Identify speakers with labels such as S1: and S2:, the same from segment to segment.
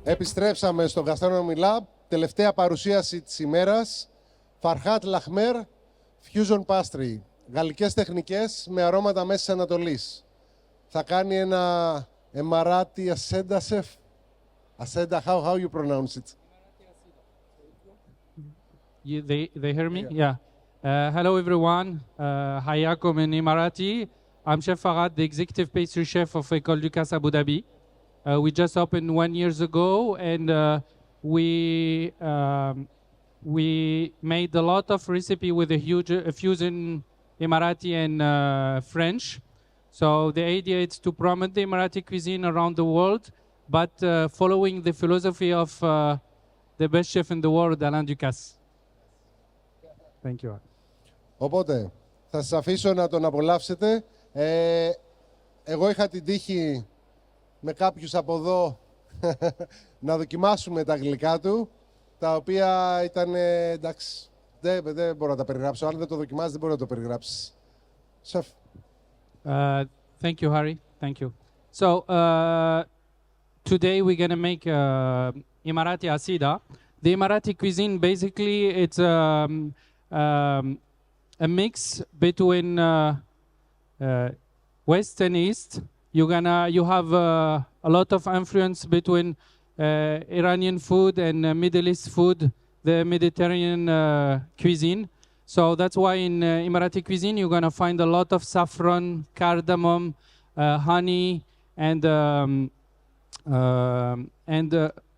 S1: Επιστρέψαμε στο Gastronomy Lab, τελευταία παρουσίαση της ημέρας. Larhat Lahmer, Fusion Pastry. Γαλλικές τεχνικές με αρώματα Μέσης Ανατολής. Θα κάνει ένα Emirati Aseda chef. Aseda, how you pronounce it?
S2: They hear me? Yeah. Hello, everyone. Hayakum in Emirati. I'm Chef Farhad, the executive pastry chef of Ecole Ducasse Abu Dhabi. We just opened 1 year ago, and we made a lot of recipe with a huge fusion Emirati and French. So the idea is to promote the Emirati cuisine around the world, but following the philosophy of the best chef in the world, Alain Ducasse. Thank you.
S1: Οπότε, θα σας αφήσω να τον απολαύσετε. Εγώ είχα την τύχη με κάποιους από εδώ να δοκιμάσουμε τα γλυκά του, τα οποία ήταν, εντάξει, δεν μπορώ να τα περιγράψω. Αν δεν το δοκιμάσεις, δεν μπορεί να το περιγράψεις. Σεφ.
S2: Thank you, Harry. Thank you. So, today we're going to make Emirati Asida. The Emirati cuisine, basically, it's a mix between West and East. You have a lot of influence between Iranian food and Middle East food, the Mediterranean cuisine. So that's why in Emirati cuisine you're gonna find a lot of saffron, cardamom, honey, and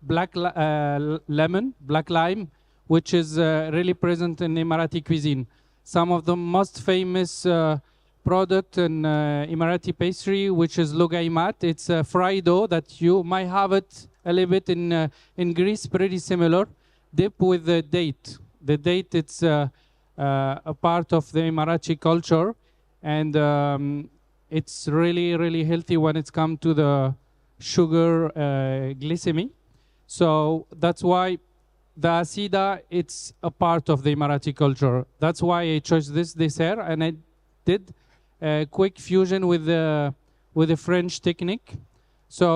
S2: black lime, which is really present in Emirati cuisine. Some of the most famous product in Emirati pastry, which is lugaimat. It's a fried dough that you might have it a little bit in Greece, pretty similar, dip with the date. The date, it's a part of the Emirati culture, and it's really, really healthy when it's come to the sugar glycemia. So that's why the Asida, it's a part of the Emirati culture. That's why I chose this dessert, and I did a quick fusion with the French technique. So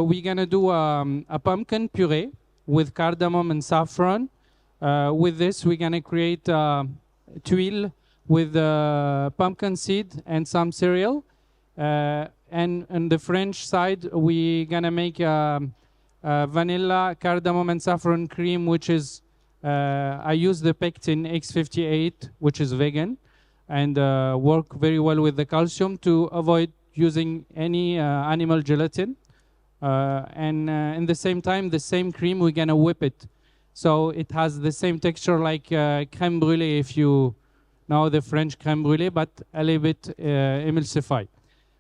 S2: we're gonna do a pumpkin puree with cardamom and saffron. With this, we're gonna create tuile with pumpkin seed and some cereal. And on the French side, we're gonna make vanilla, cardamom, and saffron cream, which is I use the pectin X58, which is vegan, and work very well with the calcium to avoid using any animal gelatin. And in the same time, the same cream, we're gonna whip it. So it has the same texture like crème brûlée, if you know the French crème brûlée, but a little bit emulsified.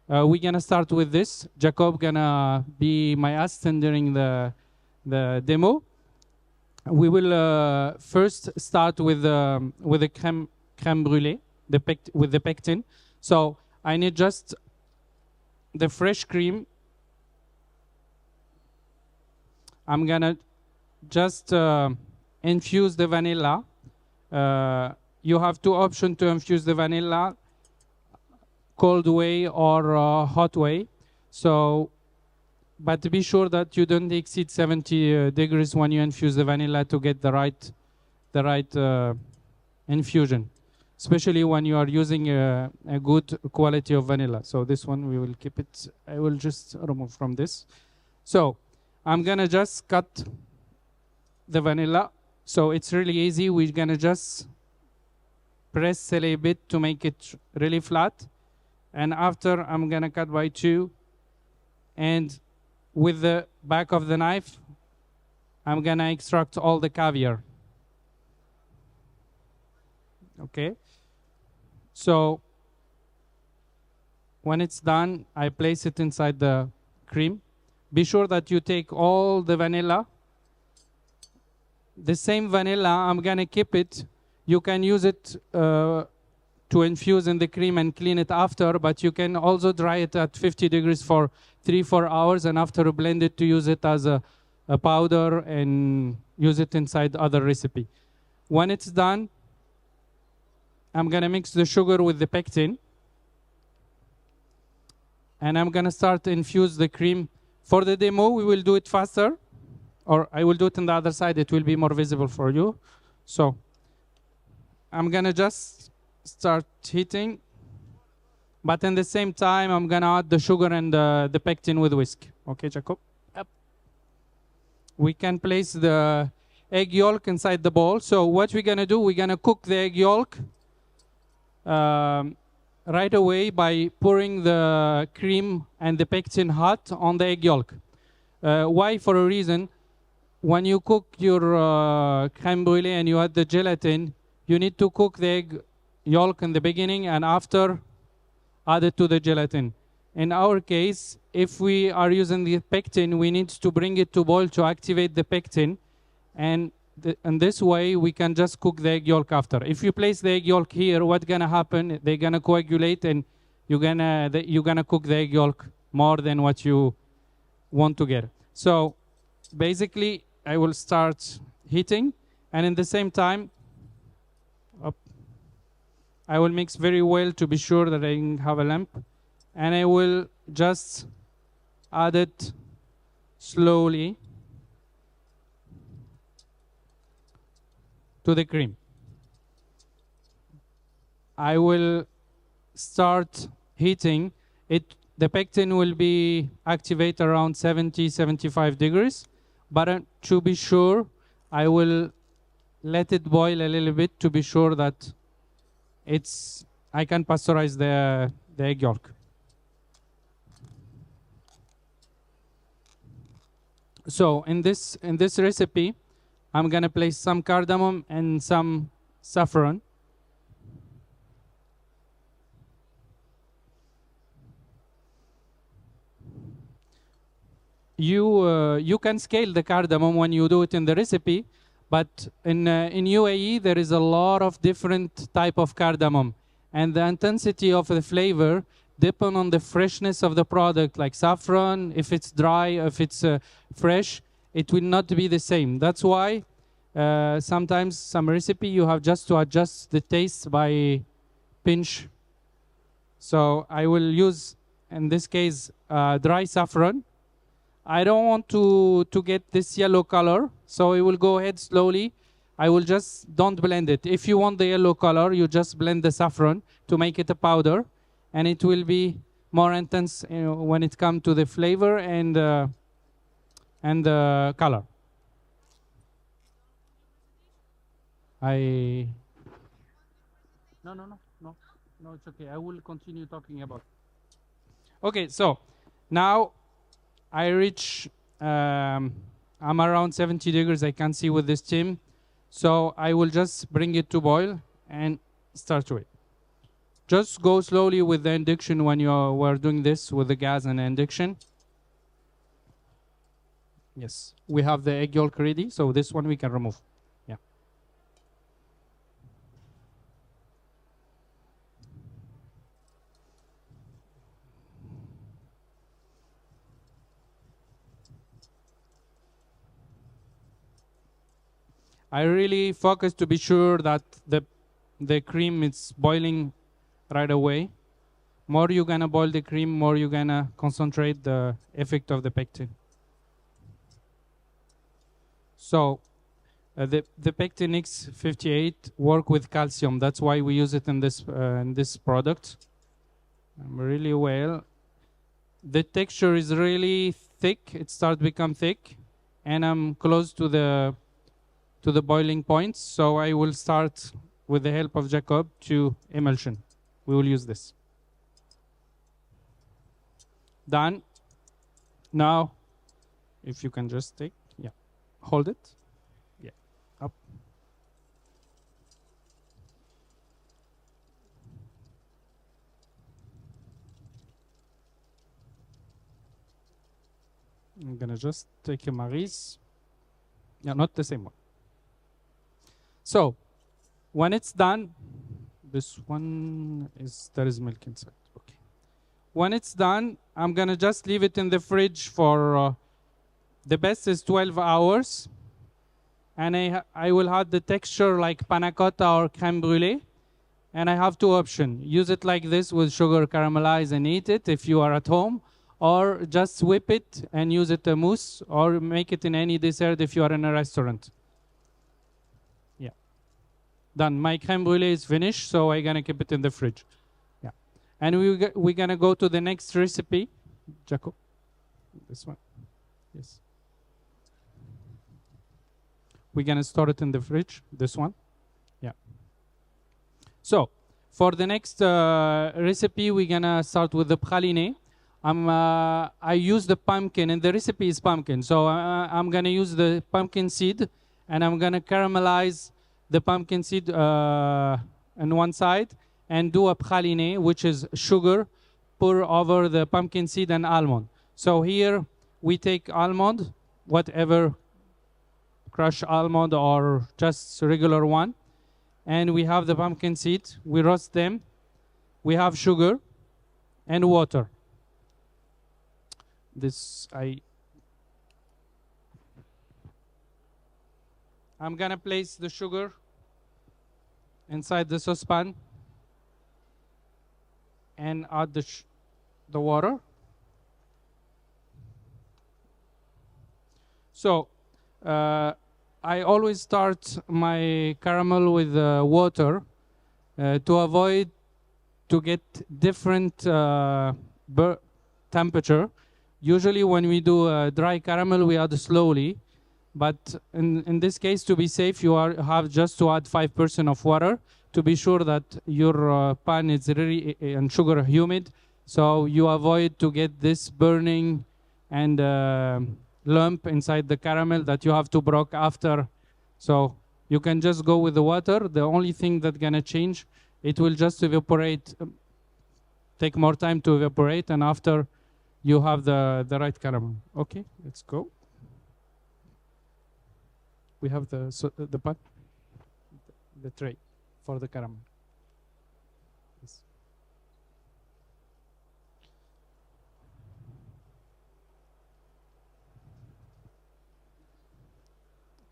S2: We're gonna start with this. Jacob gonna be my assistant during the demo. We will first start with the crème brûlée, with the pectin. So I need just the fresh cream. I'm gonna just infuse the vanilla. You have two options to infuse the vanilla: cold way or hot way. So, but be sure that you don't exceed 70 degrees when you infuse the vanilla to get the right infusion, especially when you are using a good quality of vanilla. So this one we will keep it. I will just remove from this. So I'm gonna just cut the vanilla. So it's really easy. We're gonna just press a little bit to make it really flat. And after, I'm gonna cut by 2. And with the back of the knife, I'm gonna extract all the caviar. Okay. So when it's done, I place it inside the cream. Be sure that you take all the vanilla. The same vanilla, I'm gonna keep it. You can use it to infuse in the cream and clean it after, but you can also dry it at 50 degrees for 3-4 hours, and after blend it to use it as a powder and use it inside other recipe. When it's done, I'm gonna mix the sugar with the pectin, and I'm gonna start to infuse the cream. For the demo, we will do it faster. or I will do it on the other side. It will be more visible for you. So I'm gonna just start heating, but in the same time, I'm gonna add the sugar and the pectin with whisk. Okay, Jacob? Yep. We can place the egg yolk inside the bowl. So what we're gonna do, we're gonna cook the egg yolk right away by pouring the cream and the pectin hot on the egg yolk. Why? For a reason. When you cook your crème brûlée and you add the gelatin, you need to cook the egg yolk in the beginning and after add it to the gelatin. In our case, if we are using the pectin, we need to bring it to boil to activate the pectin. And in this way, we can just cook the egg yolk after. If you place the egg yolk here, what's gonna happen? They're gonna coagulate, and you're gonna cook the egg yolk more than what you want to get. So basically, I will start heating, and in the same time, I will mix very well to be sure that I have a lump, and I will just add it slowly to the cream. I will start heating it. The pectin will be activated around 70-75 degrees, but to be sure, I will let it boil a little bit to be sure that I can pasteurize the egg yolk. So in this recipe, I'm gonna place some cardamom and some saffron. You can scale the cardamom when you do it in the recipe, but in UAE there is a lot of different type of cardamom, and the intensity of the flavor depend on the freshness of the product. Like saffron, if it's dry, if it's fresh, it will not be the same. That's why sometimes some recipe you have just to adjust the taste by pinch. So I will use, in this case, dry saffron. I don't want to get this yellow color, so I will go ahead slowly. I will just don't blend it. If you want the yellow color, you just blend the saffron to make it a powder, and it will be more intense when it comes to the flavor and the color. No, it's okay. I will continue talking about. Okay, so now I reach, I'm around 70 degrees, I can see with this steam. So I will just bring it to boil and start to it. Just go slowly with the induction when you were doing this with the gas and the induction. Yes, we have the egg yolk ready, so this one we can remove. Yeah. I really focus to be sure that the cream is boiling right away. More you're gonna boil the cream, more you're gonna concentrate the effect of the pectin. So the pectin X58 work with calcium. That's why we use it in this product really well. The texture is really thick. It starts to become thick, and I'm close to the boiling point. So I will start with the help of Jacob to emulsion. We will use this. Done. Now, if you can just take, yeah, hold it. Yeah, up. I'm gonna just take a Mary's. Yeah, not the same one. So, when it's done, this one there is milk inside. Okay. When it's done, I'm gonna just leave it in the fridge for the best is 12 hours, and I will have the texture like panna cotta or crème brûlée. And I have two options: use it like this with sugar caramelized and eat it if you are at home, or just whip it and use it a mousse, or make it in any dessert if you are in a restaurant. Yeah. Done. My crème brûlée is finished, so I'm gonna keep it in the fridge. Yeah. And we're gonna go to the next recipe. Jacob, this one. Yes. We're gonna store it in the fridge. This one. Yeah. So for the next recipe, we're gonna start with the praliné. I use the pumpkin, and the recipe is pumpkin. So I'm gonna use the pumpkin seed, and I'm gonna caramelize the pumpkin seed on one side, and do a praliné, which is sugar, pour over the pumpkin seed and almond. So here we take almond, whatever, crushed almond or just regular one, and we have the pumpkin seed. We roast them. We have sugar and water. I'm gonna place the sugar inside the saucepan and add the water. So I always start my caramel with water to avoid to get different temperature. Usually when we do dry caramel, we add slowly. But in this case, to be safe, you have just to add 5% of water to be sure that your pan is really and sugar humid. So you avoid to get this burning and lump inside the caramel that you have to broke after. So you can just go with the water. The only thing that's gonna change, it will just evaporate, take more time to evaporate, and after you have the right caramel. Okay, let's go. We have the pot, the tray for the caramel. Yes.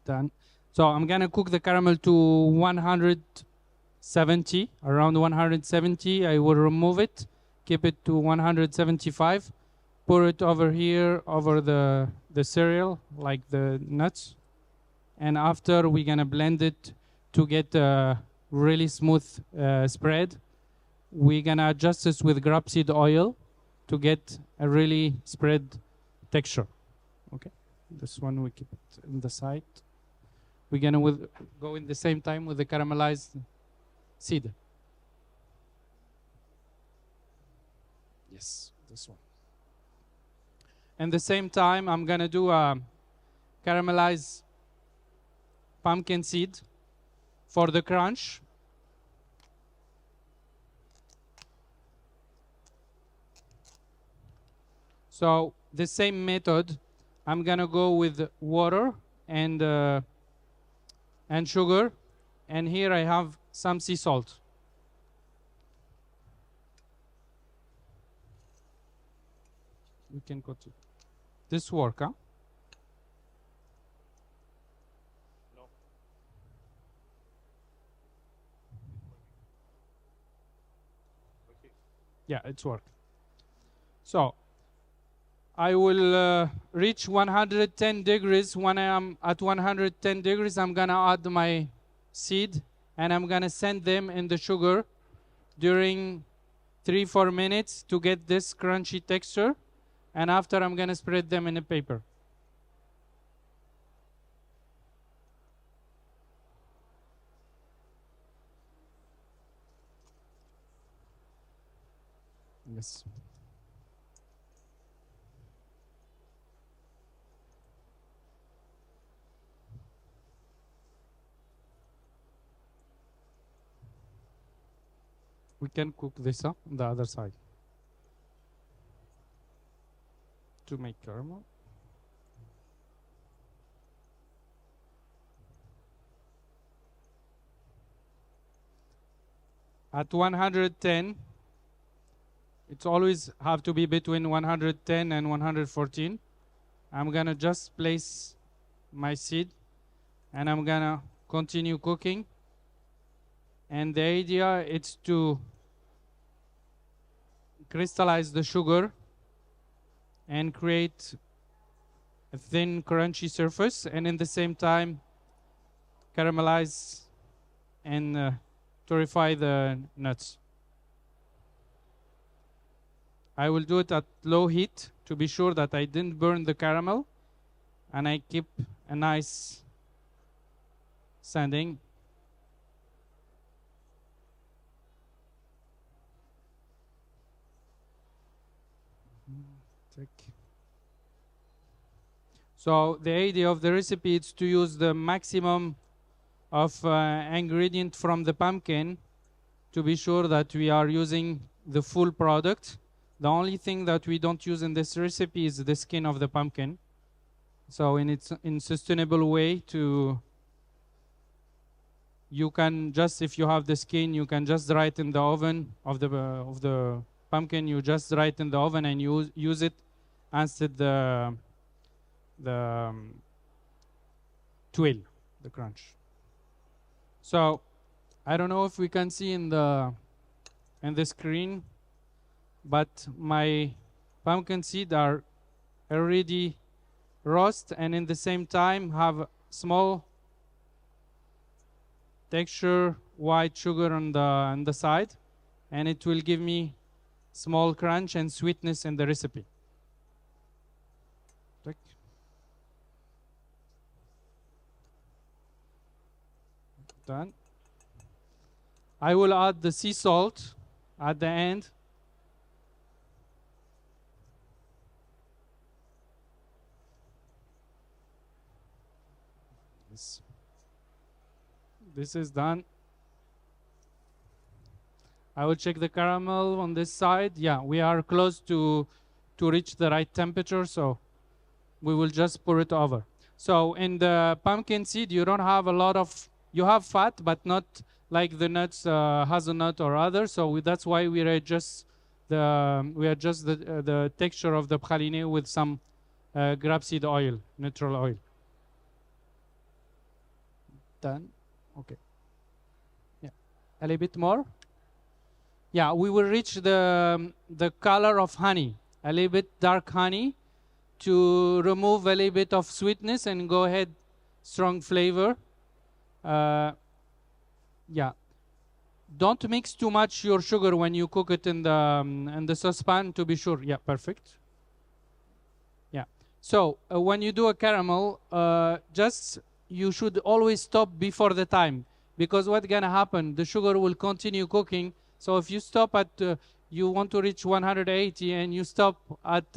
S2: Done. So I'm gonna cook the caramel to 170, around 170. I will remove it, keep it to 175. Pour it over here, over the cereal, like the nuts. And after, we're gonna blend it to get a really smooth spread. We're gonna adjust this with grapeseed oil to get a really spread texture. Okay, this one we keep it in the side. We're gonna go in the same time with the caramelized seed. Yes, this one. At the same time, I'm gonna do a caramelized pumpkin seed for the crunch. So the same method, I'm gonna go with water and sugar, and here I have some sea salt. We can go to this work, huh? No. Okay. Yeah, it's work. So I will reach 110 degrees. When I am at 110 degrees, I'm gonna add my seed, and I'm gonna send them in the sugar during 3-4 minutes to get this crunchy texture. And after, I'm gonna spread them in a paper. Yes. We can cook this on the other side. To make caramel. At 110, it's always have to be between 110 and 114. I'm gonna just place my seed, and I'm gonna continue cooking. And the idea is to crystallize the sugar and create a thin, crunchy surface, and in the same time caramelize and torrefy the nuts. I will do it at low heat to be sure that I didn't burn the caramel, and I keep a nice sanding. So the idea of the recipe is to use the maximum of ingredient from the pumpkin to be sure that we are using the full product. The only thing that we don't use in this recipe is the skin of the pumpkin. So in sustainable way, you can just, if you have the skin, you can just dry it in the oven of the pumpkin. You just dry it in the oven and use it instead the twill, the crunch. So I don't know if we can see in the screen, but my pumpkin seeds are already roast and in the same time have small texture white sugar on the side, and it will give me small crunch and sweetness in the recipe. Done. I will add the sea salt at the end. This is done. I will check the caramel on this side. Yeah, we are close to reach the right temperature, so we will just pour it over. So in the pumpkin seed, you don't have a lot of, you have fat, but not like the nuts, hazelnut or others. So that's why we adjust the texture of the praline with some grapeseed oil, natural oil. Done. Okay. Yeah. A little bit more. Yeah, we will reach the color of honey, a little bit dark honey, to remove a little bit of sweetness and go ahead strong flavor. Yeah. Don't mix too much your sugar when you cook it in the saucepan to be sure. Yeah, perfect. Yeah. So when you do a caramel, you should always stop before the time, because what's gonna happen? The sugar will continue cooking. So if you stop at, you want to reach 180 and you stop at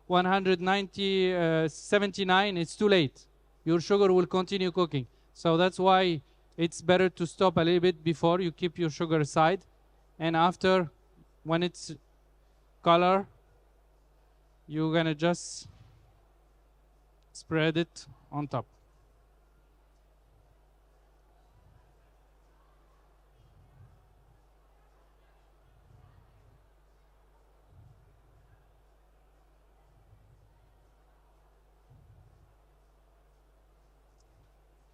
S2: 190, 79, it's too late. Your sugar will continue cooking. So that's why it's better to stop a little bit before you keep your sugar aside. And after, when it's color, you're gonna just spread it on top.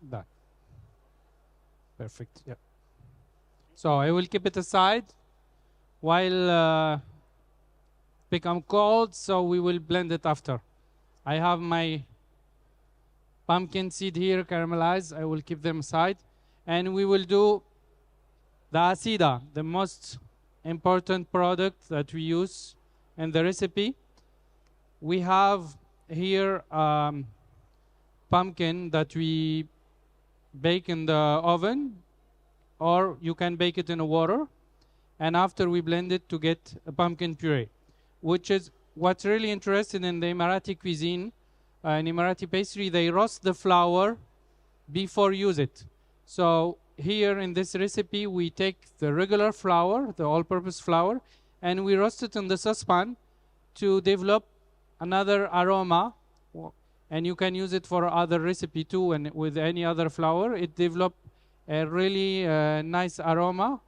S2: Done. Perfect. Yeah. So I will keep it aside while become cold. So we will blend it after. I have my pumpkin seed here caramelized. I will keep them aside, and we will do the acida, the most important product that we use in the recipe. We have here pumpkin that we bake in the oven, or you can bake it in a water, and after we blend it to get a pumpkin puree, which is what's really interesting in the Emirati cuisine. In Emirati pastry, they roast the flour before use it. So here in this recipe, we take the regular flour, the all-purpose flour, and we roast it in the saucepan to develop another aroma. And you can use it for other recipe too, and with any other flour, it develops a really nice aroma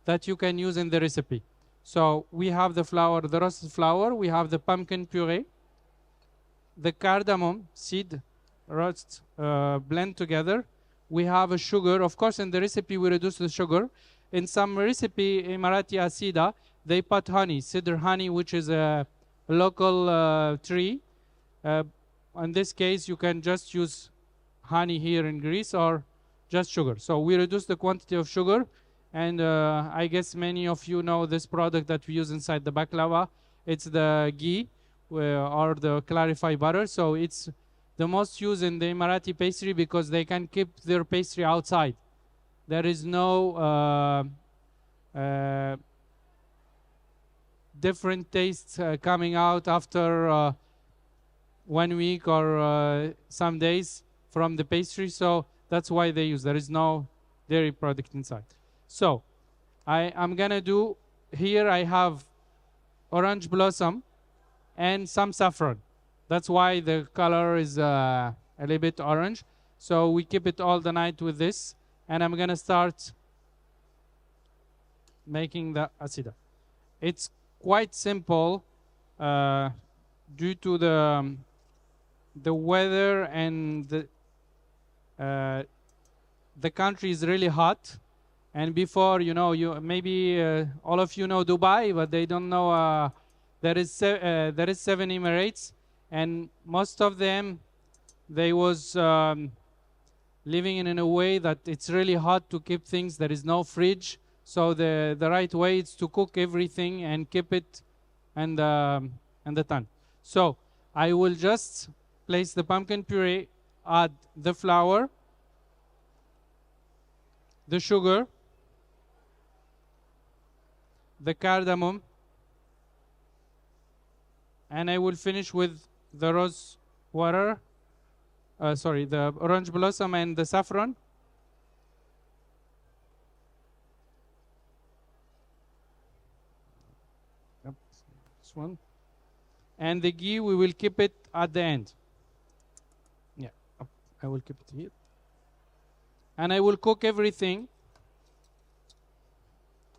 S2: that you can use in the recipe. So we have the flour, the roasted flour, we have the pumpkin puree, the cardamom seed roast, blend together. We have a sugar. Of course, in the recipe, we reduce the sugar. In some recipe, Emirati acida, they put honey, cedar honey, which is a local tree. In this case, you can just use honey here in Greece or just sugar. So we reduce the quantity of sugar, and I guess many of you know this product that we use inside the baklava. It's the ghee or the clarified butter. So it's the most used in the Emirati pastry because they can keep their pastry outside. There is no different tastes coming out after 1 week or some days from the pastry. So that's why they use. There is no dairy product inside. So I'm gonna do here. I have orange blossom and some saffron. That's why the color is a little bit orange. So we keep it all the night with this, and I'm gonna start making the asida. It's quite simple due to the weather, and the country is really hot. And before, you know, maybe all of you know Dubai, but they don't know there is 7 Emirates, and most of them, they was living in a way that it's really hard to keep things. There is no fridge, so the right way is to cook everything and keep it and the tan. So I will just place the pumpkin puree, add the flour, the sugar, the cardamom, and I will finish with the rose water, the orange blossom and the saffron. Yep, this one. And the ghee, we will keep it at the end. Yeah, I will keep it here. And I will cook everything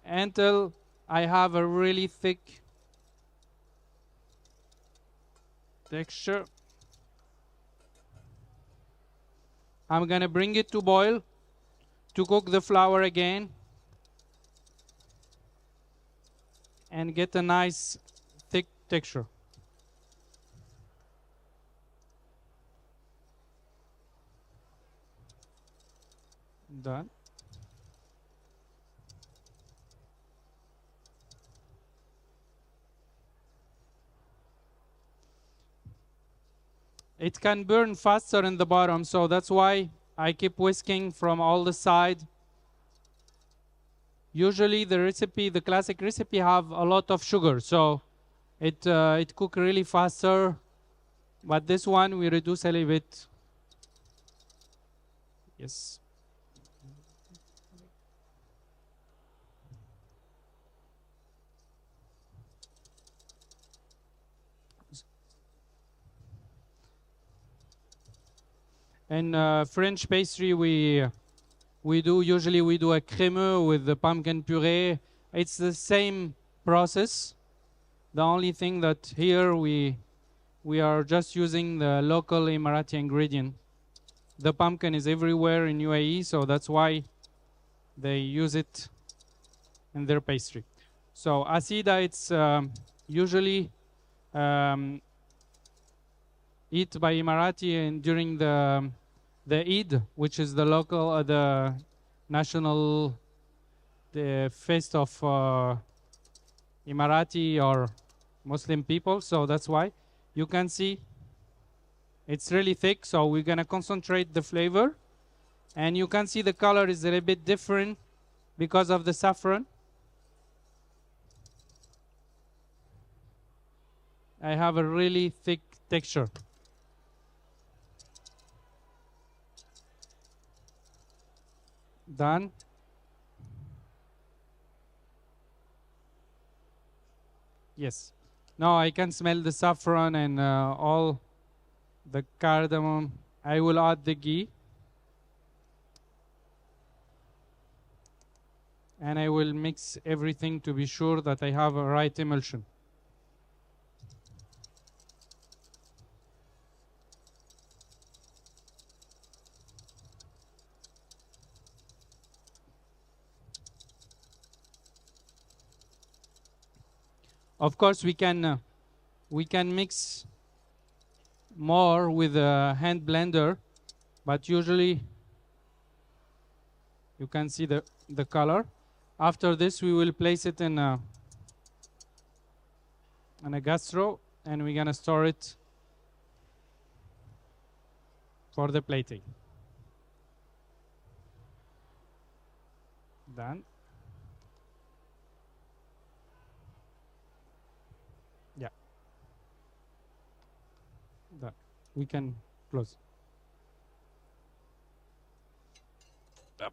S2: until I have a really thick texture. I'm gonna bring it to boil to cook the flour again and get a nice thick texture. Done. It can burn faster in the bottom, so that's why I keep whisking from all the side. Usually the recipe, the classic recipe, have a lot of sugar, so it cook really faster. But this one we reduce a little bit. Yes. In French pastry, we usually do a crémeux with the pumpkin puree. It's the same process. The only thing that here we are just using the local Emirati ingredient. The pumpkin is everywhere in UAE, so that's why they use it in their pastry. So asida, it's usually eat by Emirati and during the Eid, which is the local, the national, the feast of Emirati or Muslim people. So that's why you can see it's really thick. So we're gonna concentrate the flavor, and you can see the color is a little bit different because of the saffron. I have a really thick texture. Done. Yes. Now I can smell the saffron and all the cardamom. I will add the ghee. And I will mix everything to be sure that I have a right emulsion. Of course, we can We can mix more with a hand blender, but usually you can see the color. After this, we will place it in a gastro, and we're gonna store it for the plating. Done. Yeah. Done. We can close. Up.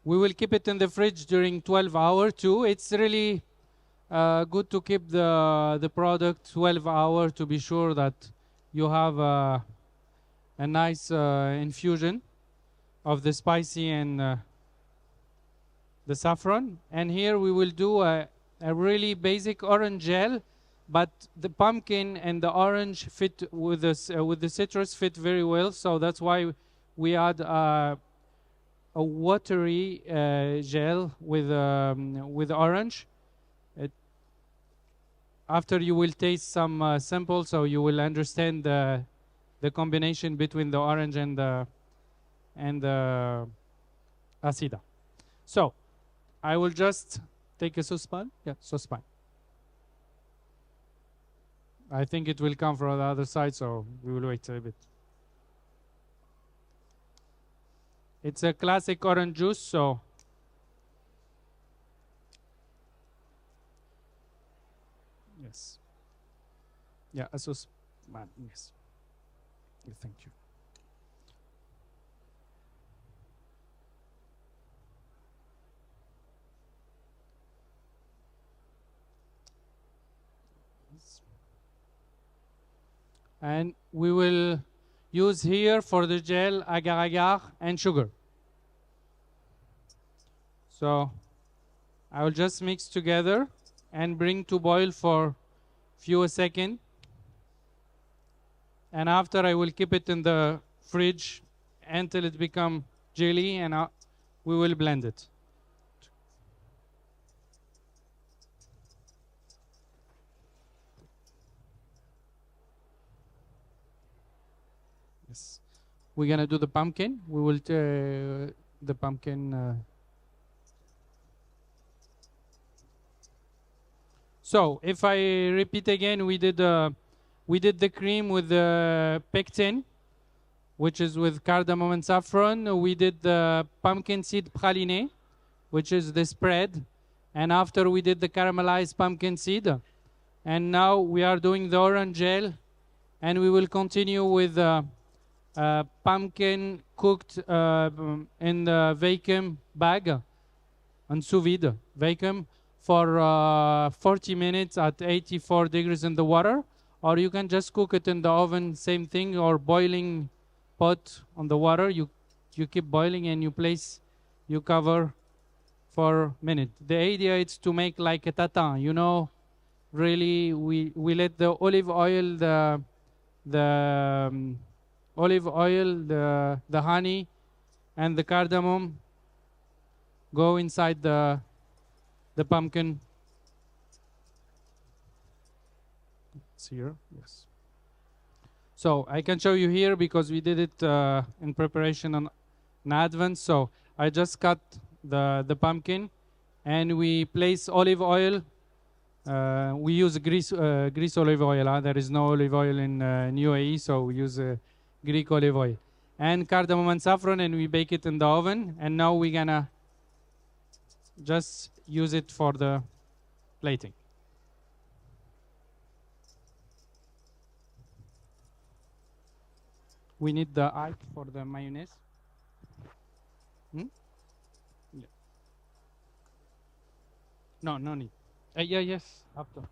S2: We will keep it in the fridge during 12 hours too. It's really good to keep the product 12 hours to be sure that you have a nice infusion of the spicy and the saffron. And here we will do a really basic orange gel, but the pumpkin and the orange fit with the citrus fit very well. So that's why we add a watery gel with orange. After you will taste some samples, so you will understand the combination between the orange and the acida. So I will just take a saucepan. Yeah, saucepan. I think it will come from the other side, so we will wait a bit. It's a classic orange juice, so yes. Yeah, a saucepan, yes. Yeah, thank you. And we will use here for the gel agar-agar and sugar. So I will just mix together and bring to boil for few seconds. And after I will keep it in the fridge until it become jelly, and we will blend it. Yes. We're gonna do the pumpkin. We will the pumpkin. So if I repeat again, we did the cream with the pectin, which is with cardamom and saffron. We did the pumpkin seed praline, which is the spread, and after we did the caramelized pumpkin seed, and now we are doing the orange gel, and we will continue with pumpkin cooked in the vacuum bag, on sous vide vacuum, for 40 minutes at 84 degrees in the water, or you can just cook it in the oven, same thing, or boiling pot on the water. You keep boiling and you cover for a minute. The idea is to make like a tatin, you know. Really, we let the olive oil, the honey, and the cardamom go inside the pumpkin. It's here, yes. So I can show you here because we did it in preparation in advance. So I just cut the pumpkin, and we place olive oil. We use grease olive oil. There is no olive oil in UAE, so we use Greek olive oil. And cardamom and saffron, and we bake it in the oven. And now we're gonna just use it for the plating. We need the eye for the mayonnaise. Yeah. No need. Yeah, yes, after.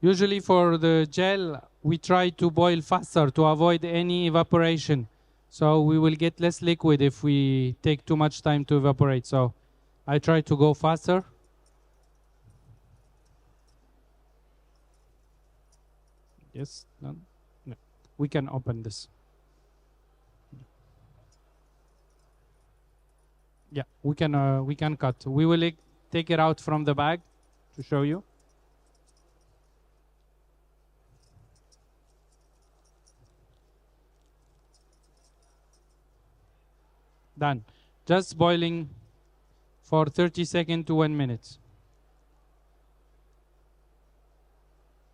S2: Usually for the gel, we try to boil faster to avoid any evaporation. So we will get less liquid if we take too much time to evaporate. So I try to go faster. Yes, done. No. We can open this. Yeah, we can cut. We will take it out from the bag to show you. Done. Just boiling for 30 seconds to 1 minute.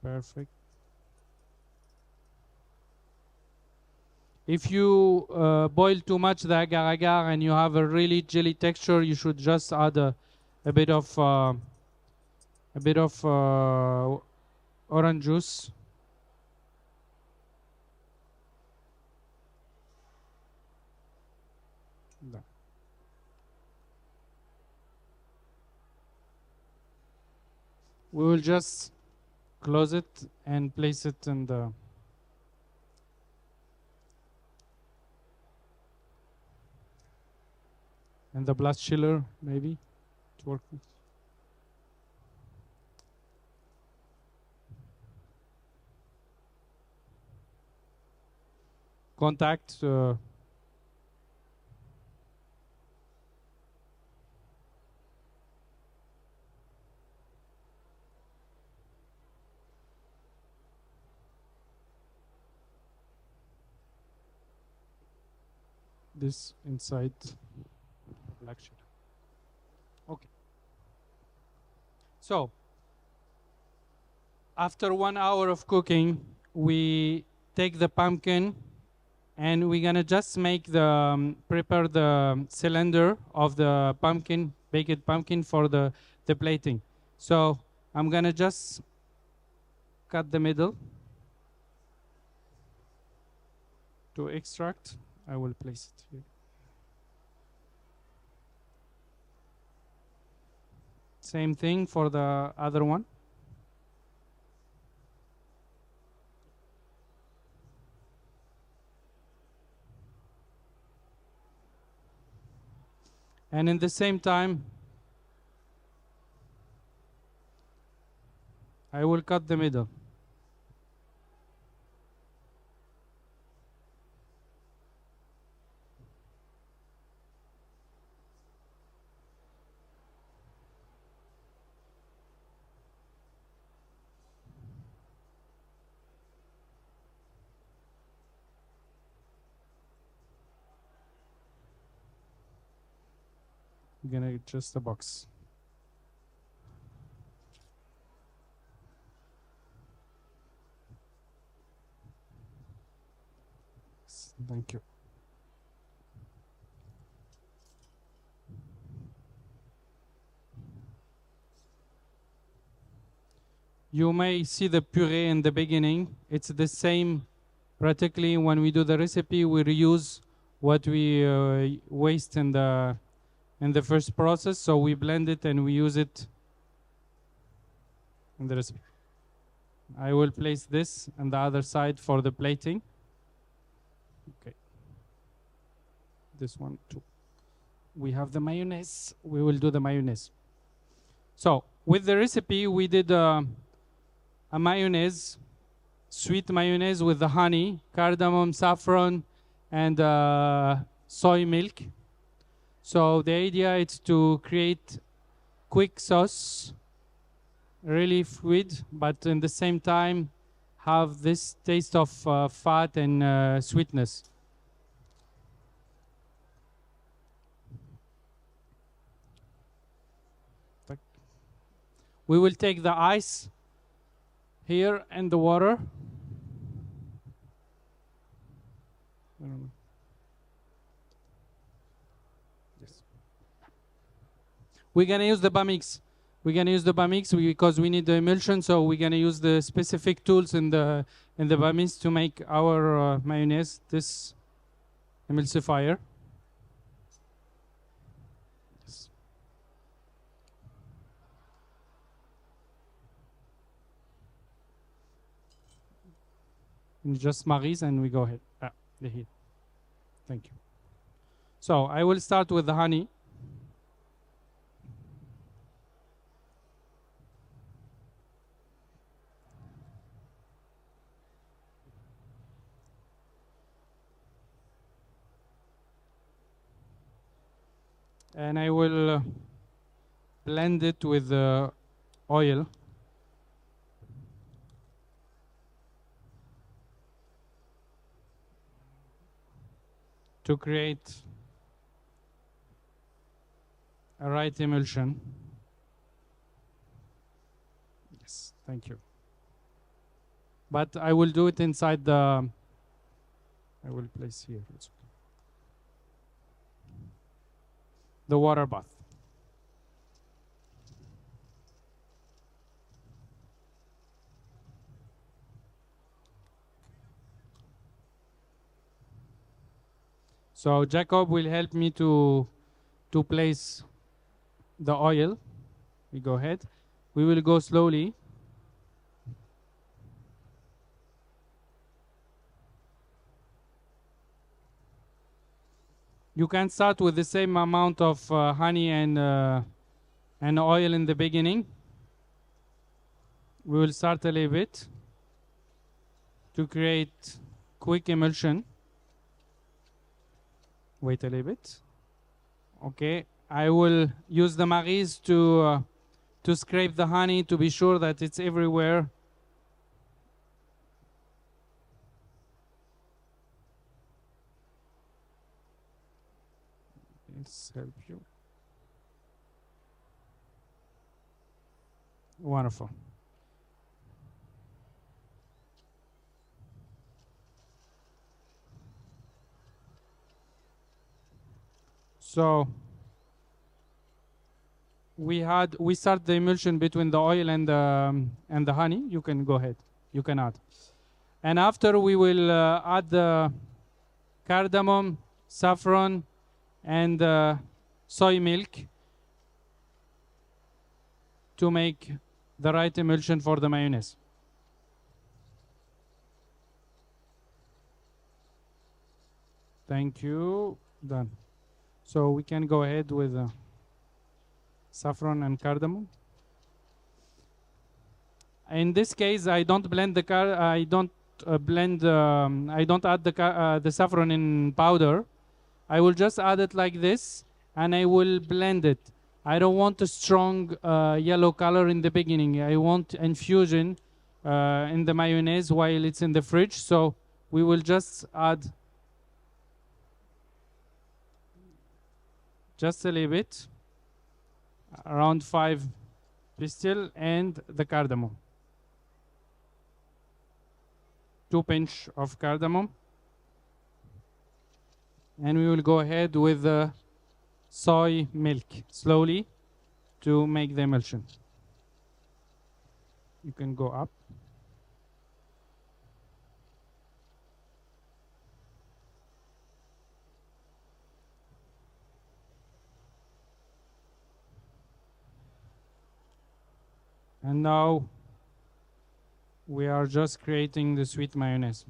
S2: Perfect. If you boil too much the agar-agar and you have a really jelly texture, you should just add a bit of orange juice. Done. We will just close it and place it in the blast chiller, maybe to work with. Contact this inside black chiller. Okay. So after 1 hour of cooking, we take the pumpkin and we're gonna just make the prepare the cylinder of the pumpkin, baked pumpkin for the plating. So I'm gonna just cut the middle to extract. I will place it here. Same thing for the other one. And in the same time, I will cut the middle. I'm gonna adjust the box. Thank you. You may see the puree in the beginning. It's the same practically when we do the recipe. We reuse what we waste in the first process, so we blend it and we use it in the recipe. I will place this on the other side for the plating. Okay. This one too. We have the mayonnaise. We will do the mayonnaise. So with the recipe, we did a mayonnaise, sweet mayonnaise with the honey, cardamom, saffron, and soy milk. So the idea is to create quick sauce, really fluid, but in the same time have this taste of fat and sweetness. We will take the ice here and the water. We're gonna use the bamix. We're gonna use the bamix because we need the emulsion, so we're gonna use the specific tools in the bamix to make our mayonnaise. This emulsifier. Yes. And just marise and we go ahead. The heat. Thank you. So I will start with the honey. And I will blend it with the oil. To create a right emulsion. Yes, thank you. But I will do it inside the, I will place here. It's okay. The water bath. So Jacob will help me to place the oil. We go ahead. We will go slowly. You can start with the same amount of honey and oil in the beginning. We will start a little bit to create quick emulsion. Wait a little bit. Okay, I will use the maris to scrape the honey to be sure that it's everywhere. Let's help you. Wonderful. So we start the emulsion between the oil and the honey. You can go ahead. You can add. And after we will add the cardamom, saffron, and soy milk to make the right emulsion for the mayonnaise. Thank you. Done. So we can go ahead with saffron and cardamom. In this case, I don't blend the I don't add the saffron in powder. I will just add it like this, and I will blend it. I don't want a strong yellow color in the beginning. I want infusion in the mayonnaise while it's in the fridge. So we will just add just a little bit, around 5 pistil, and the cardamom. 2 pinch of cardamom. And we will go ahead with the soy milk slowly to make the emulsion. You can go up. And now we are just creating the sweet mayonnaise.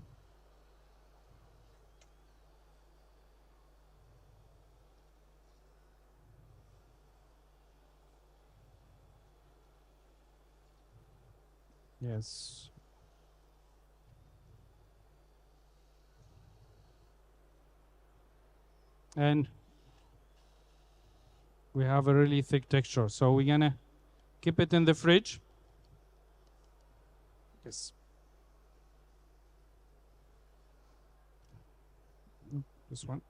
S2: Yes. And we have a really thick texture. So we're gonna keep it in the fridge. Yes. This one.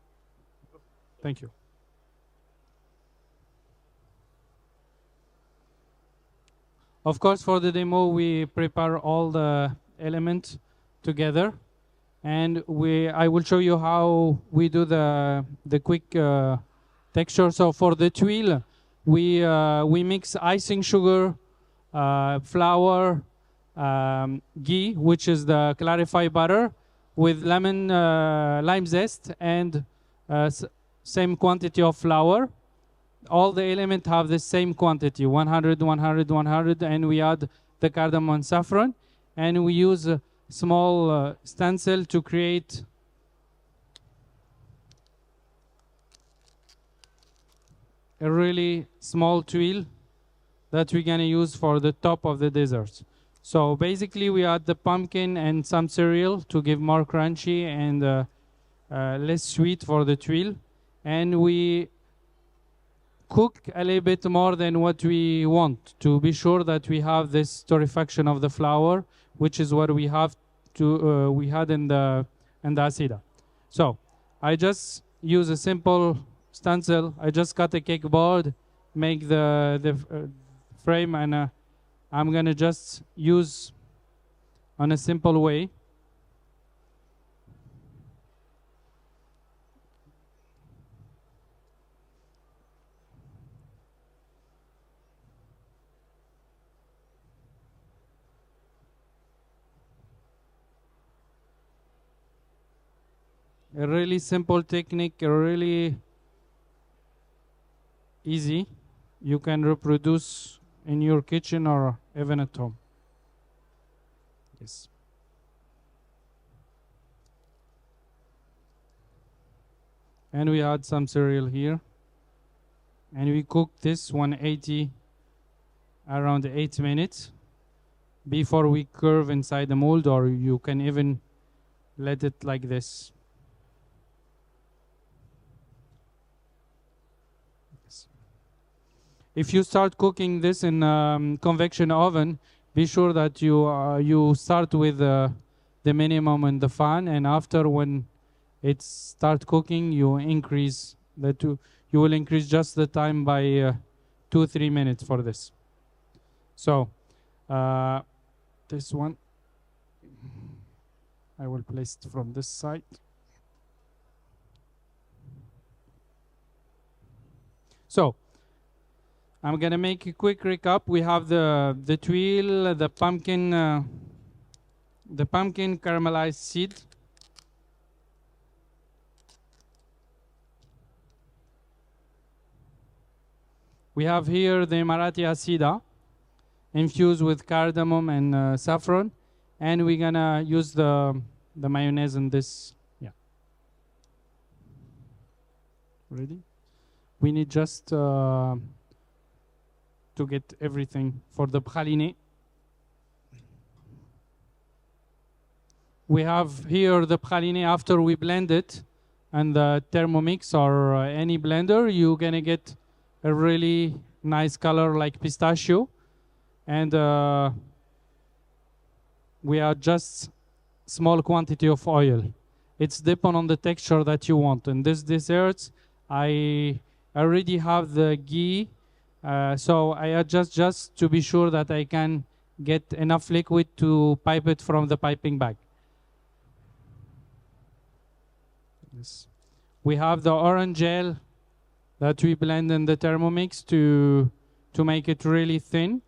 S2: Thank you. Of course, for the demo, we prepare all the elements together, and I will show you how we do the quick texture. So for the tuile, we mix icing sugar, flour, ghee, which is the clarified butter, with lemon lime zest, and same quantity of flour. All the elements have the same quantity, 100, 100, 100, and we add the cardamom and saffron, and we use a small stencil to create a really small tuile that we're gonna use for the top of the dessert. So basically we add the pumpkin and some cereal to give more crunchy and less sweet for the tuile, and we cook a little bit more than what we want to be sure that we have this torrefaction of the flour, which is what we have to we had in the acida. So I just use a simple stencil. I just cut a cake board, make the frame, and I'm gonna just use on a simple way. A really simple technique, really easy. You can reproduce in your kitchen or even at home. Yes. And we add some cereal here. And we cook this 180 around 8 minutes before we curve inside the mold, or you can even let it like this. If you start cooking this in convection oven, be sure that you start with the minimum in the fan, and after when it start cooking, you increase the two. You will increase just the time by 2-3 minutes for this. So this one, I will place it from this side. So I'm gonna make a quick recap. We have the tuile, the pumpkin caramelized seed. We have here the Emirati acida infused with cardamom and saffron, and we're gonna use the mayonnaise in this. Yeah. Ready? We need just to get everything for the praline. We have here the praline after we blend it, and the Thermomix or any blender, you're gonna get a really nice color like pistachio. And we add just small quantity of oil. It's depending on the texture that you want. In this desserts, I already have the ghee, so I adjust just to be sure that I can get enough liquid to pipe it from the piping bag. Yes. We have the orange gel that we blend in the Thermomix to make it really thin.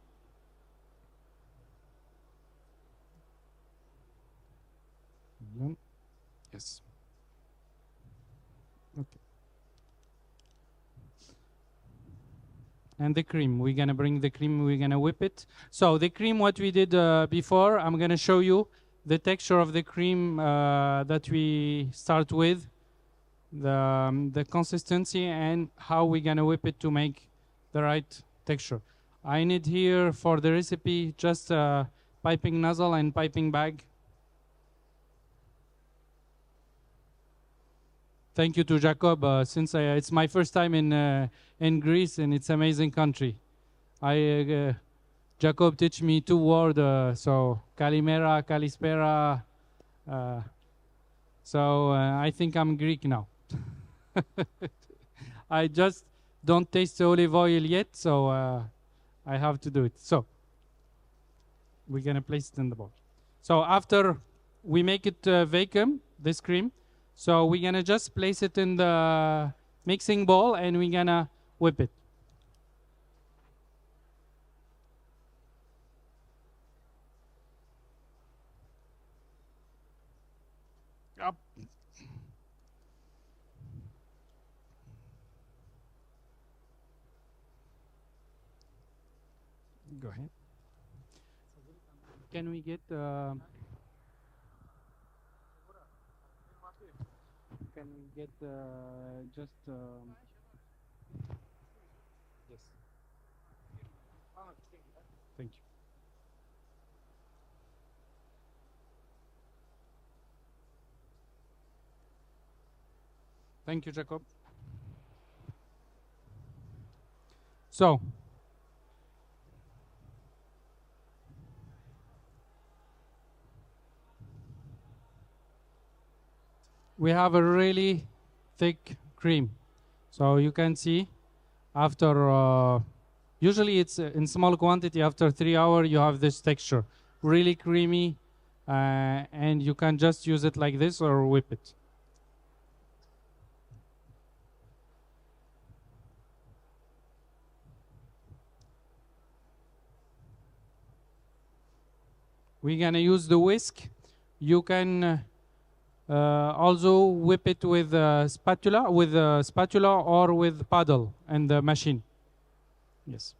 S2: Yes. Okay. And the cream, we're gonna bring the cream, we're gonna whip it. So the cream, what we did before, I'm gonna show you the texture of the cream that we start with, the consistency, and how we're gonna whip it to make the right texture. I need here for the recipe just a piping nozzle and piping bag. Thank you to Jacob, since it's my first time in Greece, and it's an amazing country. Jacob teach me 2 words, so Kalimera, Kalispera. So I think I'm Greek now. I just don't taste the olive oil yet, so I have to do it. So we're gonna place it in the bowl. So after we make it vacuum, this cream, so we're gonna just place it in the mixing bowl and we're gonna whip it. Up. Go ahead. Can we get can we get just yes. Thank you. Thank you, Jacob. So we have a really thick cream. So you can see after, usually it's in small quantity, after 3 hours you have this texture, really creamy, and you can just use it like this or whip it. We're gonna use the whisk. You can also whip it with a spatula, or with paddle and the machine. Yes.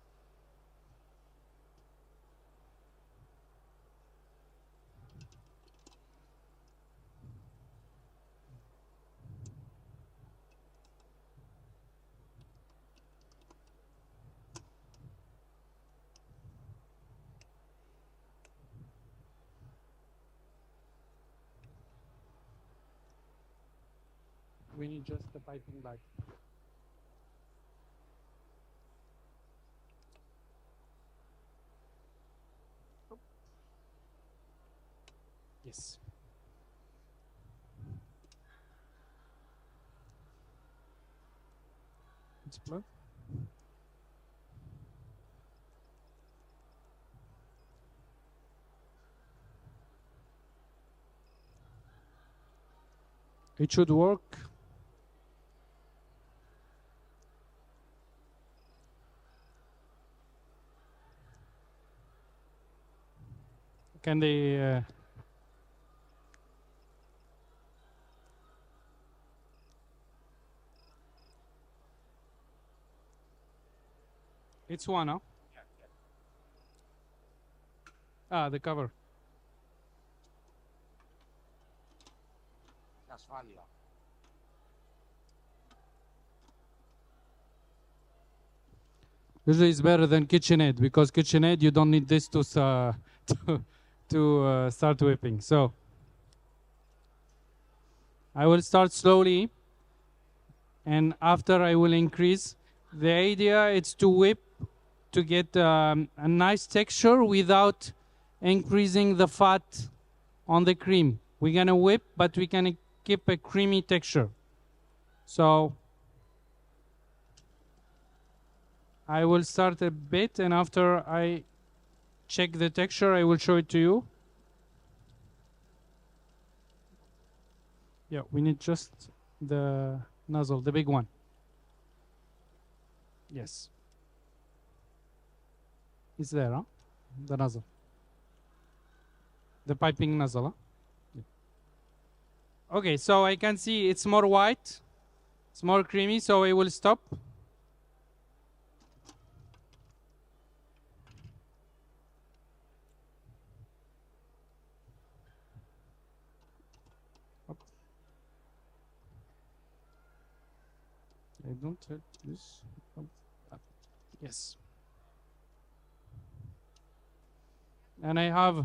S2: We need just the piping bag. Yes. It's plugged. It should work. Can they? It's one, huh?
S3: Yeah.
S2: Ah, the cover.
S3: Ασφάλεια.
S2: Usually it's better than KitchenAid, because KitchenAid you don't need this to start whipping. So I will start slowly, and after I will increase. The idea is to whip to get a nice texture without increasing the fat on the cream. We're gonna whip, but we can keep a creamy texture. So I will start a bit, and after I check the texture, I will show it to you. Yeah, we need just the nozzle, the big one. Yes. It's there, huh? The nozzle. The piping nozzle, huh? Yeah. Okay, so I can see it's more white. It's more creamy, so I will stop. I don't have this. Yes. And I have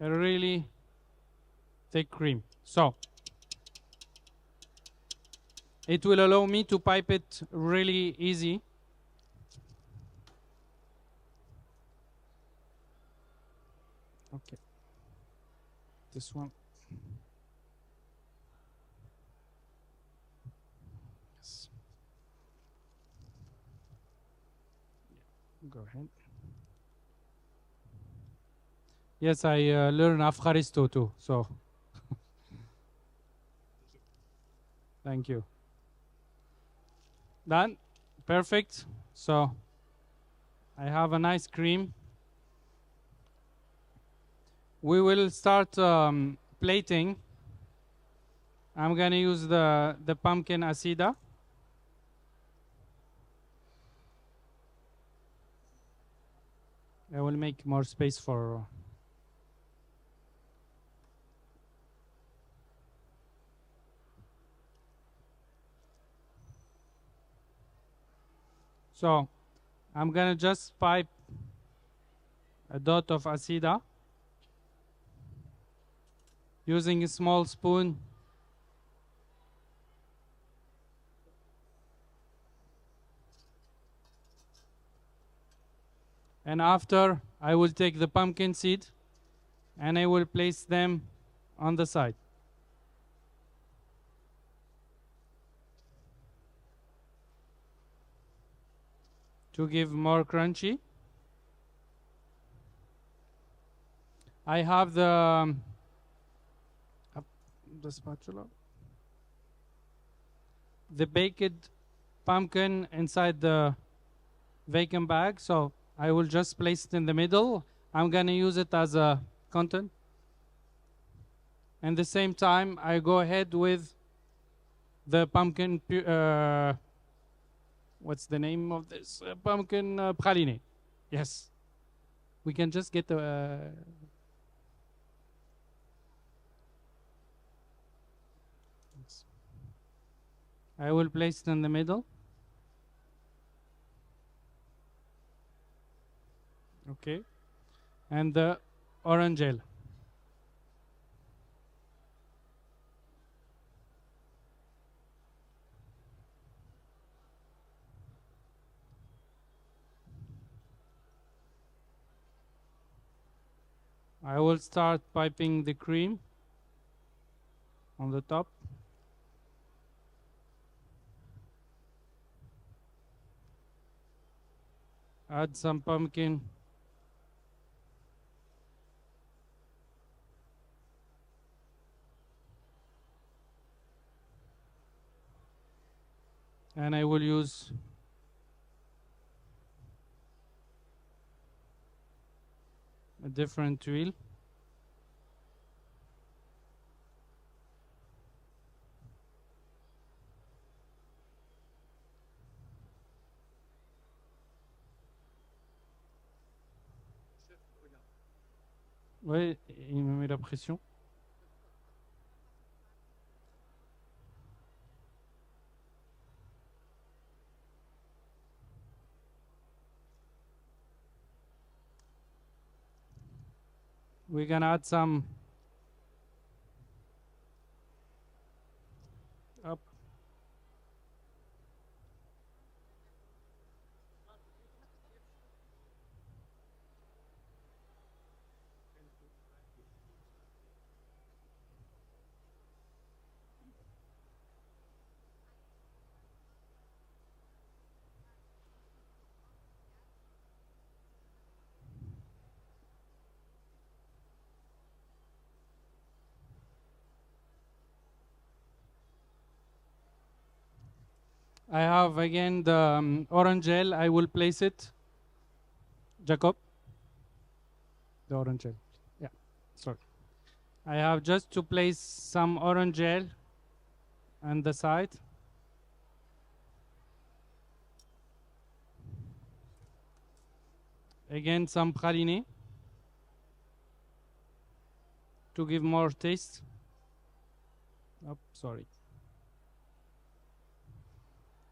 S2: a really thick cream. So it will allow me to pipe it really easy. Okay. This one. Yes. Go ahead. Yes, I learned Afgharisto too, so thank you. Done. Perfect. So I have a nice cream. We will start plating. I'm going to use the pumpkin acida. I will make more space for... So I'm going to just pipe a dot of acida using a small spoon. And after, I will take the pumpkin seed and I will place them on the side. To give more crunchy. I have the spatula. The baked pumpkin inside the vacuum bag, so I will just place it in the middle. I'm gonna use it as a content. And the same time, I go ahead with the pumpkin, what's the name of this? Pumpkin praline. Yes. We can just get the... I will place it in the middle. Okay. And the orange gel. I will start piping the cream on the top. Add some pumpkin. And I will use a different wheel. Ouais, il me met la pression. We're gonna add some up. I have again the orange gel. I will place it. Jacob, the orange gel. Yeah, sorry. I have just to place some orange gel on the side. Again, some praline to give more taste. Oh, sorry.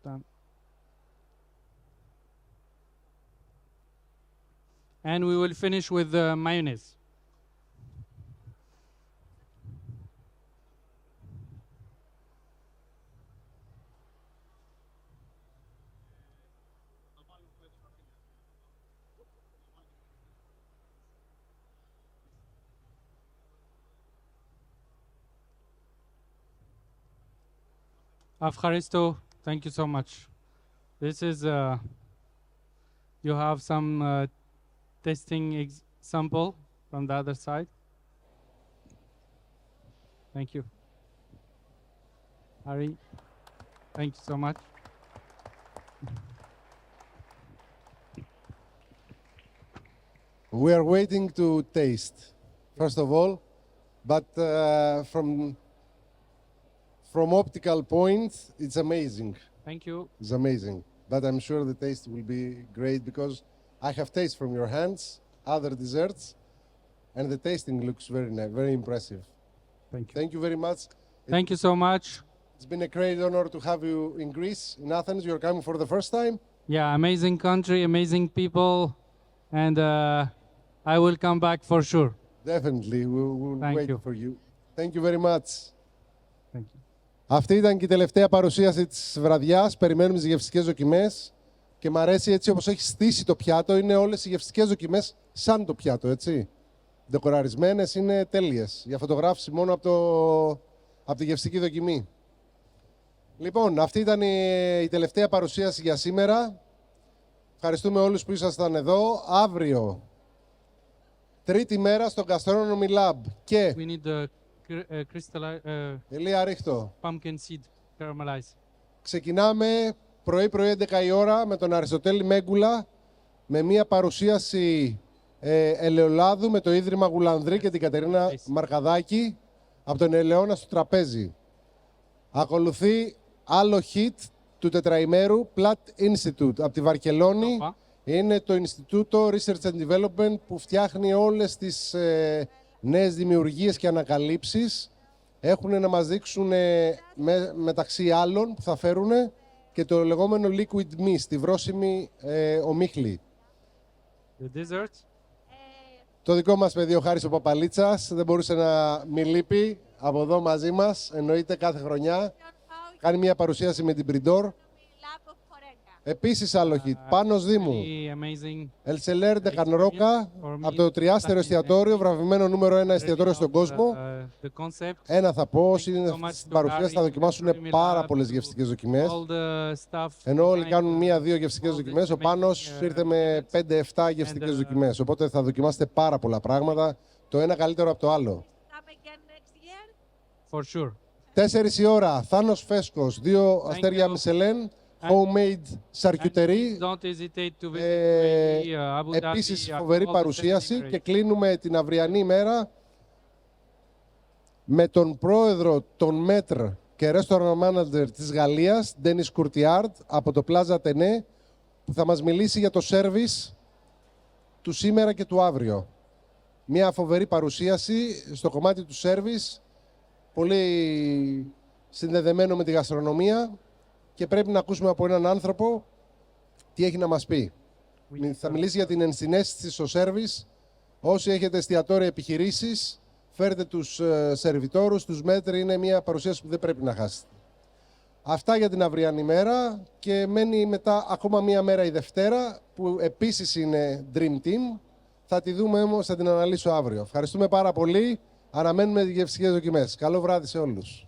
S2: Done. And we will finish with the mayonnaise. Afkharisto, thank you so much. This is, you have some testing sample from the other side. Thank you. Hari, thank you so much.
S1: We are waiting to taste, first of all, but from optical points, it's amazing.
S2: Thank you.
S1: It's amazing. But I'm sure the taste will be great because I have taste from your hands, other desserts, and the tasting looks very nice, very impressive.
S2: Thank you.
S1: Thank you very much.
S2: Thank you so much.
S1: It's been a great honor to have you in Greece, in Athens. You're coming for the first time.
S2: Yeah, amazing country, amazing people, and I will come back for sure.
S1: Definitely, we'll
S2: Thank
S1: wait
S2: you.
S1: for you. Thank you very much.
S2: Thank you.
S1: Αυτή ήταν και η τελευταία παρουσίαση της βραδιάς. Περιμένουμε τις γευστικές δοκιμές Και μ' αρέσει έτσι όπως έχει στήσει το πιάτο, είναι όλες οι γευστικές δοκιμές σαν το πιάτο, έτσι. Ντεκοραρισμένες, είναι τέλειες. Για φωτογράφηση μόνο από τη γευστική δοκιμή. Λοιπόν, αυτή ήταν η τελευταία παρουσίαση για σήμερα. Ευχαριστούμε όλους που ήσασταν εδώ. Αύριο, τρίτη μέρα στο Gastronomy Lab. Και...
S2: We need the
S1: Ηλία ρίχτω.
S2: pumpkin seed caramelized.
S1: Ξεκινάμε πρωί-πρωί 11 η ώρα με τον Αριστοτέλη Μέγκουλα με μια παρουσίαση ελαιολάδου με το Ίδρυμα Γουλανδρή και την Κατερίνα Μαρκαδάκη από τον Ελαιώνα στο τραπέζι. Ακολουθεί άλλο hit του τετραημέρου Platt Institute από τη Βαρκελόνη. Είναι το Ινστιτούτο Research and Development που φτιάχνει όλες τις νέες δημιουργίες και ανακαλύψεις. Έχουν να μας δείξουν μεταξύ άλλων που θα φέρουν και το λεγόμενο liquid mist, τη βρώσιμη ομίχλη.
S2: The dessert.
S1: Το δικό μας παιδί ο Χάρης ο Παπαλίτσας δεν μπορούσε να μη λείπει από εδώ μαζί μας, εννοείται κάθε χρονιά. Κάνει μια παρουσίαση με την Πριντόρ. Επίσης άλλο hit, Πάνος Δήμου. El Celler de Can Roca, από το τριάστερο εστιατόριο, βραβευμένο νούμερο 1 εστιατόριο στον κόσμο. Ένα θα πω, όσοι είναι στην παρουσίαση θα δοκιμάσουν πάρα πολλές γευστικές δοκιμές. Ενώ όλοι κάνουν μία-δύο γευστικές δοκιμές, ο Πάνος ήρθε με 5-7 γευστικές δοκιμές. Οπότε θα δοκιμάσετε πάρα πολλά πράγματα, το ένα καλύτερο από το άλλο.
S2: For sure.
S1: 4 η ώρα, Θάνος Φέσκος, 2 αστέρια Μισελέν. Homemade charcuterie. Επίσης φοβερή παρουσίαση και κλείνουμε την αυριανή ημέρα με τον πρόεδρο των Μέτρ και Restaurant Manager της Γαλλίας, Ντένις Κουρτιάρτ, από το Plaza Tené, που θα μας μιλήσει για το σέρβις του σήμερα και του αύριο. Μια φοβερή παρουσίαση στο κομμάτι του σέρβις, πολύ συνδεδεμένο με τη γαστρονομία. Και πρέπει να ακούσουμε από έναν άνθρωπο τι έχει να μας πει. Θα μιλήσει για την ενσυναίσθηση στο σέρβις. Όσοι έχετε εστιατόρια επιχειρήσεις, φέρτε τους σερβιτόρους, τους μέτρη. Είναι μια παρουσίαση που δεν πρέπει να χάσετε. Αυτά για την αυριανή μέρα και μένει μετά ακόμα μια μέρα η Δευτέρα, που επίσης είναι Dream Team. Θα τη δούμε όμως, θα την αναλύσω αύριο. Ευχαριστούμε πάρα πολύ. Αναμένουμε τις γευστικές δοκιμές. Καλό βράδυ σε όλους.